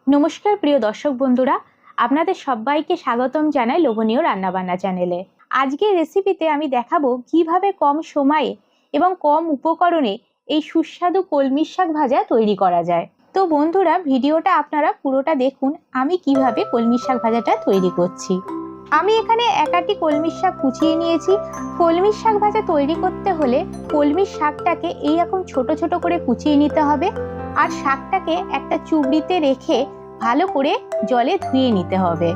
নমস্কার প্রিয় দর্শক বন্ধুরা, আপনাদের সবাইকে স্বাগতম জানাই লোভনীয় রান্নাবান্না চ্যানেলে। আজকের রেসিপিতে আমি দেখাবো কিভাবে কম সময়ে এবং কম উপকরণে এই সুস্বাদু কলমির শাক ভাজা তৈরি করা যায়। তো বন্ধুরা, ভিডিওটা আপনারা পুরোটা দেখুন আমি কিভাবে কলমির শাক ভাজাটা তৈরি করছি। আমি এখানে এক আটি কলমির শাক কুচিয়ে নিয়েছি। কলমির শাক ভাজা তৈরি করতে হলে কলমির শাকটাকে এইরকম ছোট ছোট করে কুচিয়ে নিতে হবে, আর শাকটাকে একটা চুবড়িতে রেখে ভালো করে জলে ধুয়ে নিতে হবে।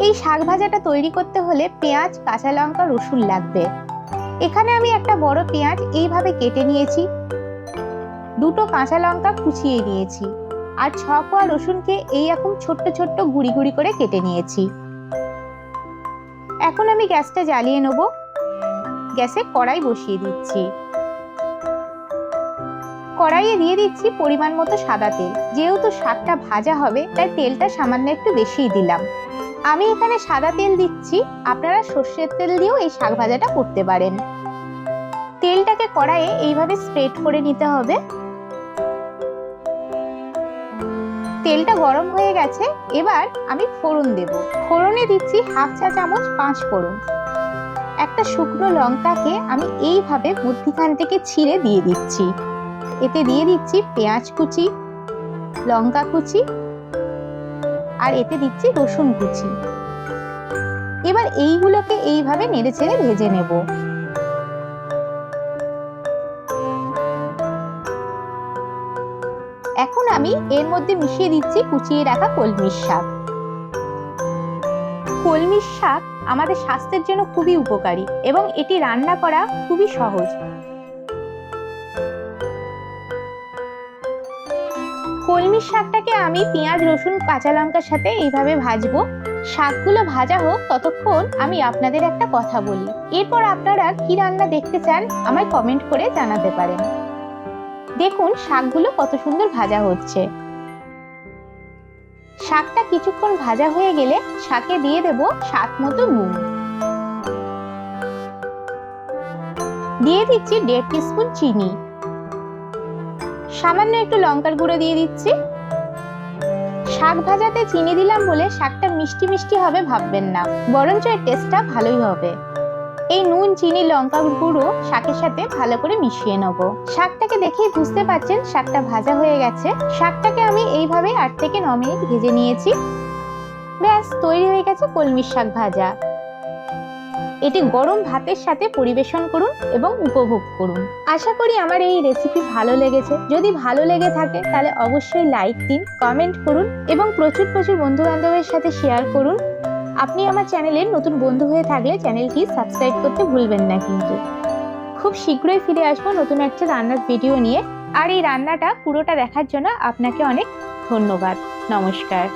এই শাক ভাজাটা তৈরি করতে হলে পেঁয়াজ, কাঁচা লঙ্কা, রসুন লাগবে। এখানে আমি একটা বড় পেঁয়াজ এইভাবে কেটে নিয়েছি, দুটো কাঁচা লঙ্কা কুচিয়ে নিয়েছি, আর 6 কোয়া রসুনকে এইরকম ছোট্ট ছোট্ট গুঁড়ি গুঁড়ি করে কেটে নিয়েছি। এখন আমি গ্যাসটা জ্বালিয়ে নেব। গ্যাসে কড়াই বসিয়ে দিচ্ছি। কড়াইয়ে দিয়ে দিচ্ছি পরিমাণ মতো সাদা তেল। যেহেতু শাকটা ভাজা হবে তাই তেলটা সামান্য একটু বেশিই দিলাম। আমি এখানে সাদা তেল দিচ্ছি, আপনারা সর্ষের তেল দিয়েও এই শাক ভাজাটা করতে পারেন। তেলটাকে কড়াইয়ে এইভাবে স্প্রেড করে নিতে হবে। তেলটা গরম হয়ে গেছে, এবার আমি ফোড়ন দেব। ফোড়নে দিচ্ছি হাফ চা চামচ 5 ফোড়ন। একটা শুকনো লঙ্কাকে আমি এইভাবে মধ্যিখান থেকে ছিঁড়ে দিয়ে দিচ্ছি। এতে দিয়ে দিচ্ছি পেঁয়াজ কুচি, লঙ্কা কুচি, আর এতে দিচ্ছি রসুন কুচি। এবার এইগুলোকে এইভাবে নেড়েচেড়ে ভেজে নেব। এখন আমি এর মধ্যে মিশিয়ে দিচ্ছি কুচিয়ে রাখা কলমির শাক। কলমির শাক আমাদের স্বাস্থ্যের জন্য খুবই উপকারী এবং এটি রান্না করা খুবই সহজ। কলমির শাকটাকে আমি পেঁয়াজ, রসুন, কাঁচা লঙ্কার সাথে এইভাবে ভাজবো। শাকগুলো ভাজা হোক ততক্ষণ আমি আপনাদের একটা কথা বলি। এরপর আপনারা কি রান্না দেখতে চান আমায় কমেন্ট করে জানাতে পারেন। দেখুন শাকগুলো কত সুন্দর ভাজা হচ্ছে। শাকটা কিছুক্ষণ ভাজা হয়ে গেলে শাকে দিয়ে দেব স্বাদ মতো নুন। দিয়ে দিচ্ছি 1.5 টিস্পুন চিনি। সামান্য একটু লঙ্কার গুঁড়ো দিয়ে দিচ্ছি। শাক ভাজাতে চিনি দিলাম বলে শাকটা মিষ্টি মিষ্টি হবে ভাববেন না, বরঞ্চ এর টেস্টটা ভালোই হবে। এই নুন, চিনি, লঙ্কার গুঁড়ো শাকের সাথে ভালো করে মিশিয়ে নেব। শাকটাকে দেখেই বুঝতে পারছেন শাকটা ভাজা হয়ে গেছে। শাকটাকে আমি এইভাবে 8 থেকে 9 মিনিট ভেজে নিয়েছি। ব্যাস তৈরি হয়ে গেছে কলমির শাক ভাজা। এটি গরম ভাতের সাথে পরিবেশন করুন এবং উপভোগ করুন। আশা করি আমার এই রেসিপি ভালো লেগেছে। যদি ভালো লেগে থাকে তাহলে অবশ্যই লাইক দিন, কমেন্ট করুন এবং প্রচুর প্রচুর বন্ধু বান্ধবের সাথে শেয়ার করুন। আপনি আমার চ্যানেলের নতুন বন্ধু হয়ে থাকলে চ্যানেলটি সাবস্ক্রাইব করতে ভুলবেন না কিন্তু। খুব শীঘ্রই ফিরে আসবো নতুন একটা রান্নার ভিডিও নিয়ে। আর এই রান্নাটা পুরোটা দেখার জন্য আপনাকে অনেক ধন্যবাদ। নমস্কার।